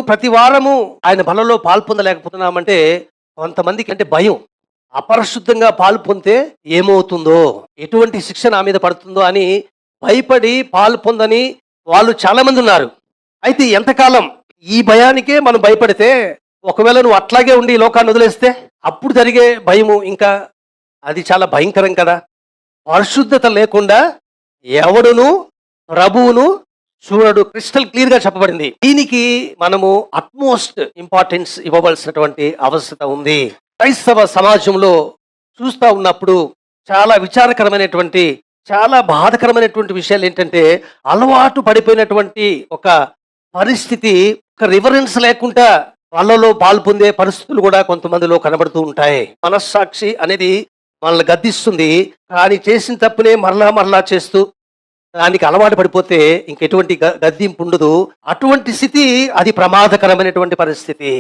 ప్రతి వారము ఆయన బలలో పాల్పొందలేకపోతున్నామంటే కొంతమందికి అంటే భయం. అపరిశుద్ధంగా పాలు పొందితే ఏమవుతుందో, ఎటువంటి శిక్ష నా మీద పడుతుందో అని భయపడి పాలు పొందని వాళ్ళు చాలా మంది ఉన్నారు. అయితే ఎంతకాలం ఈ భయానికే మనం భయపడితే, ఒకవేళ నువ్వు అట్లాగే ఉండి ఈ లోకాన్ని వదిలేస్తే అప్పుడు జరిగే భయము ఇంకా అది చాలా భయంకరం కదా. పరిశుద్ధత లేకుండా ఎవడును ప్రభువును చూడడు, క్రిస్టల్ క్లియర్ గా చెప్పబడింది. దీనికి మనము అట్మోస్ట్ ఇంపార్టెన్స్ ఇవ్వవలసినటువంటి అవసరత ఉంది. క్రైస్తవ సమాజంలో చూస్తూ ఉన్నప్పుడు చాలా విచారకరమైనటువంటి, చాలా బాధకరమైనటువంటి విషయాలు ఏంటంటే, అలవాటు పడిపోయినటువంటి ఒక పరిస్థితి, ఒక రివరెన్స్ లేకుండా వాళ్ళలో పాలు పొందే పరిస్థితులు కూడా కొంతమందిలో కనబడుతూ ఉంటాయి. మనస్సాక్షి అనేది మనల్ని గద్దిస్తుంది, కానీ చేసిన తప్పునే మరలా చేస్తూ దానికి అలవాటు పడిపోతే ఇంకెటువంటి గద్దింపు ఉండదు. అటువంటి స్థితి అది ప్రమాదకరమైనటువంటి పరిస్థితి.